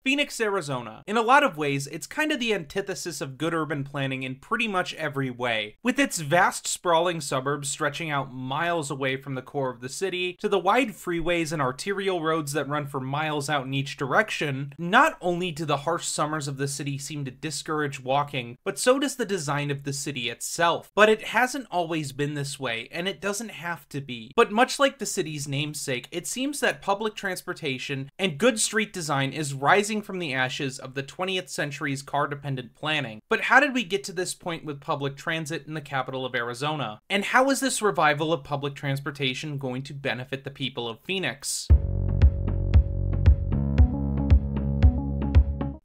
Phoenix, Arizona. In a lot of ways, it's kind of the antithesis of good urban planning in pretty much every way. With its vast sprawling suburbs stretching out miles away from the core of the city, to the wide freeways and arterial roads that run for miles out in each direction, not only do the harsh summers of the city seem to discourage walking, but so does the design of the city itself. But it hasn't always been this way, and it doesn't have to be. But much like the city's namesake, it seems that public transportation and good street design is rising from the ashes of the 20th century's car-dependent planning. But how did we get to this point with public transit in the capital of Arizona? And how is this revival of public transportation going to benefit the people of Phoenix?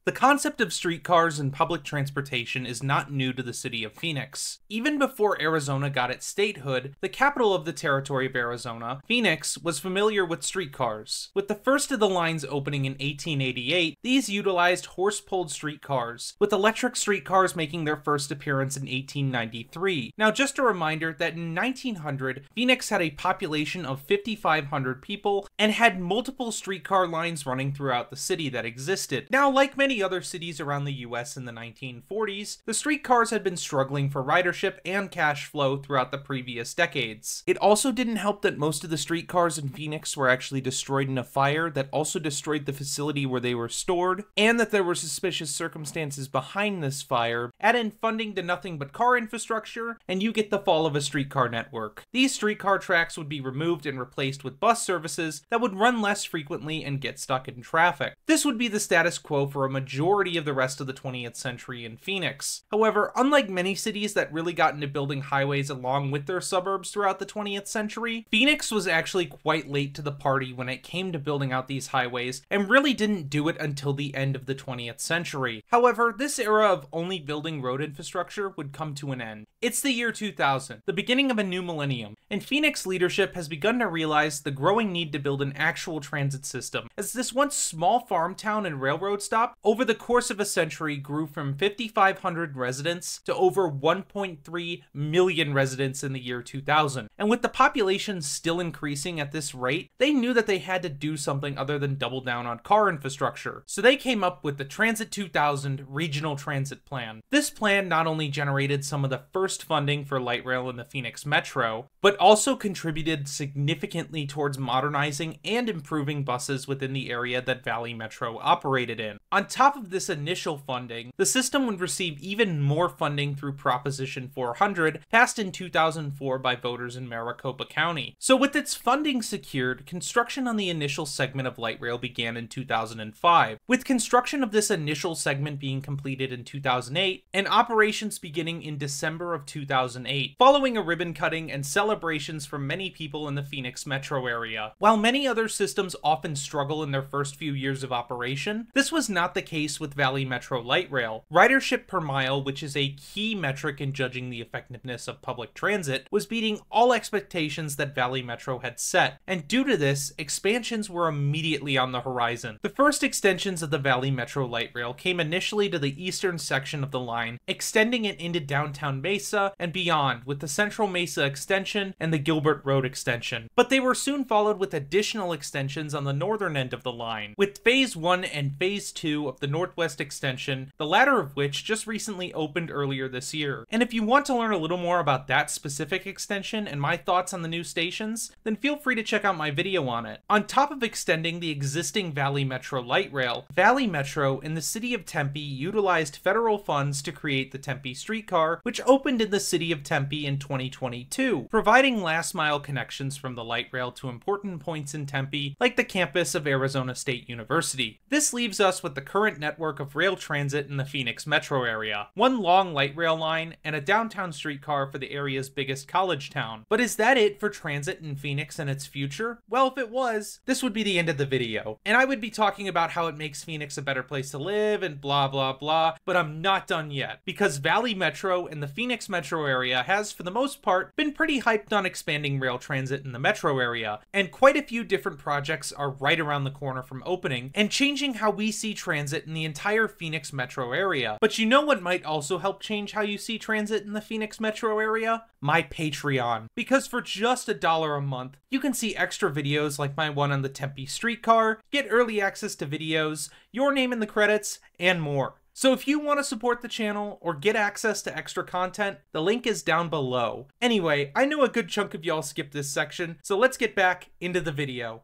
The concept of streetcars and public transportation is not new to the city of Phoenix. Even before Arizona got its statehood, the capital of the territory of Arizona, Phoenix, was familiar with streetcars. With the first of the lines opening in 1888, these utilized horse-pulled streetcars, with electric streetcars making their first appearance in 1893. Now, just a reminder that in 1900, Phoenix had a population of 5,500 people and had multiple streetcar lines running throughout the city that existed. Now, like many other cities around the US in the 1940s, the streetcars had been struggling for ridership and cash flow throughout the previous decades. It also didn't help that most of the streetcars in Phoenix were actually destroyed in a fire that also destroyed the facility where they were stored, and that there were suspicious circumstances behind this fire. Add in funding to nothing but car infrastructure, and you get the fall of a streetcar network. These streetcar tracks would be removed and replaced with bus services that would run less frequently and get stuck in traffic. This would be the status quo for a majority of the rest of the 20th century in Phoenix. However, unlike many cities that really got into building highways along with their suburbs throughout the 20th century, Phoenix was actually quite late to the party when it came to building out these highways, and really didn't do it until the end of the 20th century. However, this era of only building road infrastructure would come to an end. It's the year 2000, the beginning of a new millennium, and Phoenix leadership has begun to realize the growing need to build an actual transit system, as this once small farm town and railroad stop over the course of a century grew from 5,500 residents to over 1.3 million residents in the year 2000. And with the population still increasing at this rate, they knew that they had to do something other than double down on car infrastructure. So they came up with the Transit 2000 Regional Transit Plan. This plan not only generated some of the first funding for light rail in the Phoenix Metro, but also contributed significantly towards modernizing and improving buses within the area that Valley Metro operated in. On top of this initial funding, the system would receive even more funding through Proposition 400, passed in 2004 by voters in Maricopa County. So with its funding secured, construction on the initial segment of light rail began in 2005, with construction of this initial segment being completed in 2008, and operations beginning in December of 2008, following a ribbon cutting and celebrations from many people in the Phoenix metro area. While many other systems often struggle in their first few years of operation, this was not the case with Valley Metro Light Rail. Ridership per mile, which is a key metric in judging the effectiveness of public transit, was beating all expectations that Valley Metro had set, and due to this, expansions were immediately on the horizon. The first extensions of the Valley Metro Light Rail came initially to the eastern section of the line, extending it into downtown Mesa and beyond, with the Central Mesa extension and the Gilbert Road extension. But they were soon followed with additional extensions on the northern end of the line, with Phase 1 and Phase 2 of the Northwest extension, the latter of which just recently opened earlier this year. And if you want to learn a little more about that specific extension and my thoughts on the new stations, then feel free to check out my video on it. On top of extending the existing Valley Metro Light Rail, Valley Metro and the city of Tempe utilized federal funds to create the Tempe streetcar, which opened in the city of Tempe in 2022, providing last-mile connections from the light rail to important points in Tempe, like the campus of Arizona State University. This leaves us with the current network of rail transit in the Phoenix metro area, one long light rail line, and a downtown streetcar for the area's biggest college town. But is that it for transit in Phoenix and its future? Well, if it was, this would be the end of the video, and I would be talking about how it makes Phoenix a better place to live and blah blah blah, but I'm not done yet, because Valley Metro and the Phoenix metro area has, for the most part, been pretty hyped on expanding rail transit in the metro area, and quite a few different projects are right around the corner from opening, and changing how we see transit transit in the entire Phoenix metro area. But you know what might also help change how you see transit in the Phoenix metro area? My Patreon. Because for just $1 a month, you can see extra videos like my one on the Tempe streetcar, get early access to videos, your name in the credits, and more. So if you want to support the channel or get access to extra content, the link is down below. Anyway, I know a good chunk of y'all skipped this section, so let's get back into the video.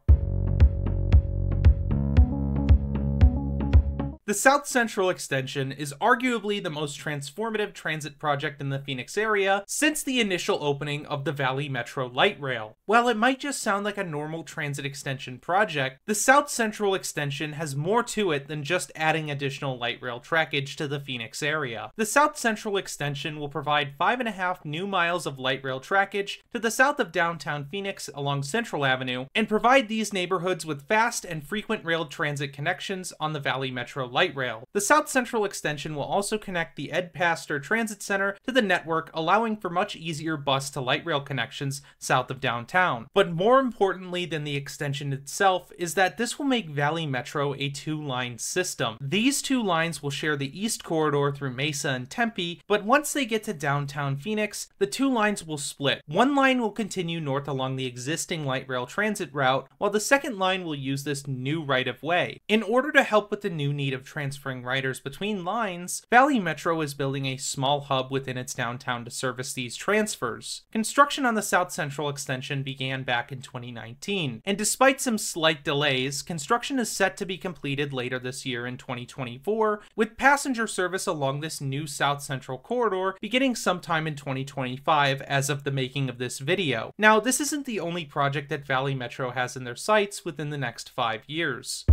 The South Central Extension is arguably the most transformative transit project in the Phoenix area since the initial opening of the Valley Metro Light Rail. While it might just sound like a normal transit extension project, the South Central Extension has more to it than just adding additional light rail trackage to the Phoenix area. The South Central Extension will provide 5.5 new miles of light rail trackage to the south of downtown Phoenix along Central Avenue and provide these neighborhoods with fast and frequent rail transit connections on the Valley Metro Light Rail. The South Central Extension will also connect the Ed Pastor Transit Center to the network, allowing for much easier bus to light rail connections south of downtown. But more importantly than the extension itself is that this will make Valley Metro a two-line system. These two lines will share the East Corridor through Mesa and Tempe, but once they get to downtown Phoenix, the two lines will split. One line will continue north along the existing light rail transit route, while the second line will use this new right-of-way. In order to help with the new need of transferring riders between lines, Valley Metro is building a small hub within its downtown to service these transfers. Construction on the South Central Extension began back in 2019, and despite some slight delays, construction is set to be completed later this year in 2024, with passenger service along this new South Central corridor beginning sometime in 2025 as of the making of this video. Now, this isn't the only project that Valley Metro has in their sights within the next 5 years.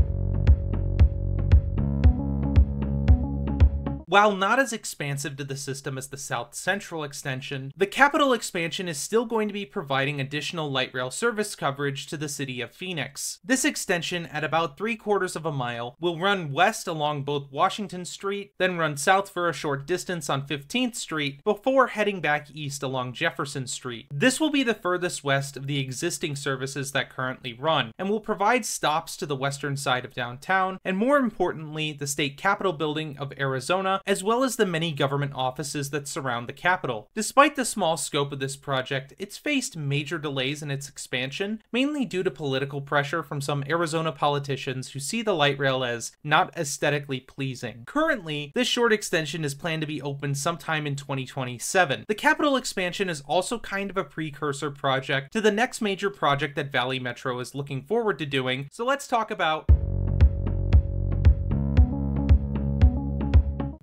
While not as expansive to the system as the South Central Extension, the Capital Expansion is still going to be providing additional light rail service coverage to the city of Phoenix. This extension, at about 3/4 of a mile, will run west along both Washington Street, then run south for a short distance on 15th Street, before heading back east along Jefferson Street. This will be the furthest west of the existing services that currently run, and will provide stops to the western side of downtown, and more importantly, the State Capitol Building of Arizona, as well as the many government offices that surround the Capitol. Despite the small scope of this project, it's faced major delays in its expansion, mainly due to political pressure from some Arizona politicians who see the light rail as not aesthetically pleasing. Currently, this short extension is planned to be open sometime in 2027. The Capitol Expansion is also kind of a precursor project to the next major project that Valley Metro is looking forward to doing, so let's talk about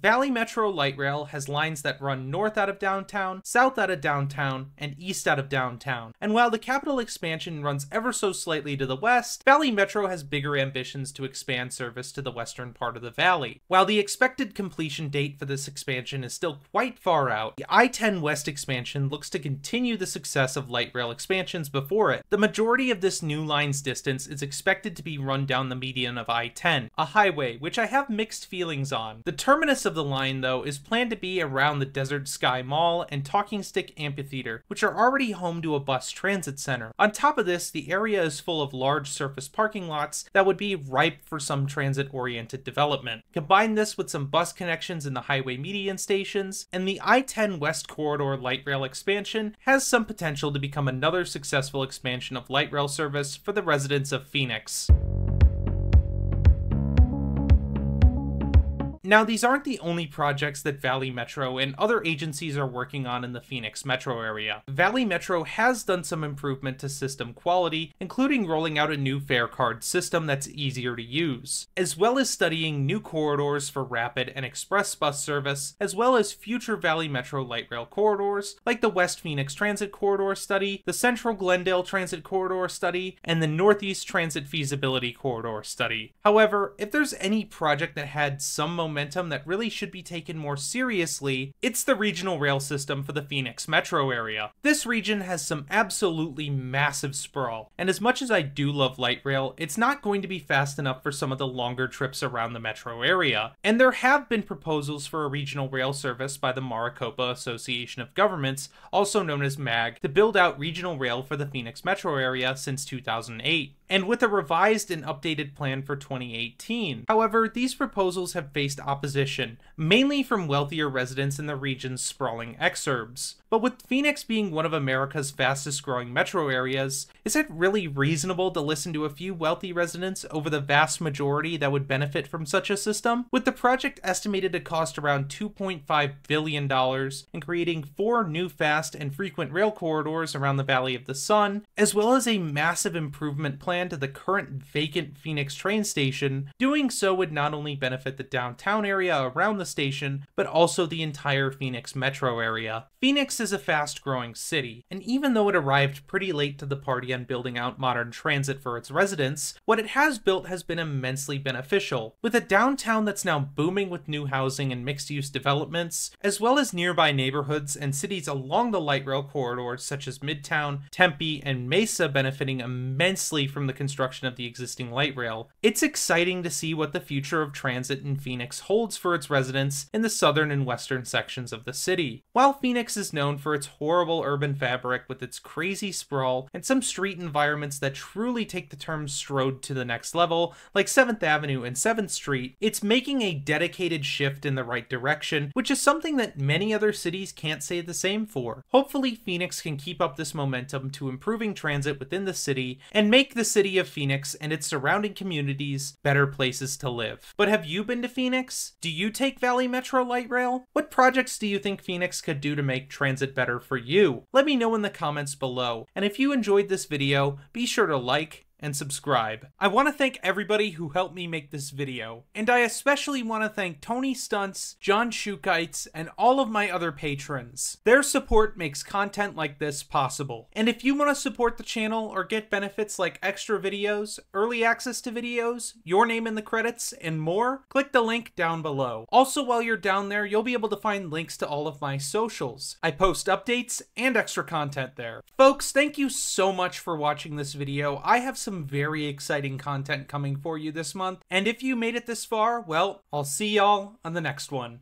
Valley Metro Light Rail has lines that run north out of downtown, south out of downtown, and east out of downtown. And while the Capital Expansion runs ever so slightly to the west, Valley Metro has bigger ambitions to expand service to the western part of the valley. While the expected completion date for this expansion is still quite far out, the I10 West Expansion looks to continue the success of light rail expansions before it. The majority of this new line's distance is expected to be run down the median of I10, a highway which I have mixed feelings on. The terminus of the line, though, is planned to be around the Desert Sky Mall and Talking Stick Amphitheater, which are already home to a bus transit center. On top of this, the area is full of large surface parking lots that would be ripe for some transit-oriented development. Combine this with some bus connections in the highway median stations, and the I-10 West Corridor light rail expansion has some potential to become another successful expansion of light rail service for the residents of Phoenix. Now, these aren't the only projects that Valley Metro and other agencies are working on in the Phoenix metro area. Valley Metro has done some improvement to system quality, including rolling out a new fare card system that's easier to use, as well as studying new corridors for rapid and express bus service, as well as future Valley Metro light rail corridors, like the West Phoenix Transit Corridor Study, the Central Glendale Transit Corridor Study, and the Northeast Transit Feasibility Corridor Study. However, if there's any project that had some momentum that really should be taken more seriously, it's the regional rail system for the Phoenix metro area. This region has some absolutely massive sprawl, and as much as I do love light rail, it's not going to be fast enough for some of the longer trips around the metro area. And there have been proposals for a regional rail service by the Maricopa Association of Governments, also known as MAG, to build out regional rail for the Phoenix metro area since 2008. and with a revised and updated plan for 2018. However, these proposals have faced opposition, mainly from wealthier residents in the region's sprawling exurbs. But with Phoenix being one of America's fastest growing metro areas, is it really reasonable to listen to a few wealthy residents over the vast majority that would benefit from such a system? With the project estimated to cost around $2.5 billion and creating 4 new fast and frequent rail corridors around the Valley of the Sun, as well as a massive improvement plan to the current vacant Phoenix train station, doing so would not only benefit the downtown area around the station, but also the entire Phoenix metro area. Phoenix is a fast-growing city, and even though it arrived pretty late to the party on building out modern transit for its residents, what it has built has been immensely beneficial, with a downtown that's now booming with new housing and mixed-use developments, as well as nearby neighborhoods and cities along the light rail corridors such as Midtown, Tempe, and Mesa benefiting immensely from the construction of the existing light rail. It's exciting to see what the future of transit in Phoenix holds for its residents in the southern and western sections of the city. While Phoenix is known for its horrible urban fabric with its crazy sprawl and some street environments that truly take the term strode to the next level, like 7th Avenue and 7th Street, it's making a dedicated shift in the right direction, which is something that many other cities can't say the same for. Hopefully, Phoenix can keep up this momentum to improving transit within the city and make the city of Phoenix and its surrounding communities better places to live. But have you been to Phoenix? Do you take Valley Metro Light Rail? What projects do you think Phoenix could do to make transit better for you? Let me know in the comments below. And if you enjoyed this video, be sure to like and subscribe. I want to thank everybody who helped me make this video, and I especially want to thank Tony Stunts, John Shoutout, and all of my other patrons. Their support makes content like this possible. And if you want to support the channel or get benefits like extra videos, early access to videos, your name in the credits, and more, click the link down below. Also, while you're down there, you'll be able to find links to all of my socials. I post updates and extra content there. Folks, thank you so much for watching this video. I have some very exciting content coming for you this month, and if you made it this far, well, I'll see y'all on the next one.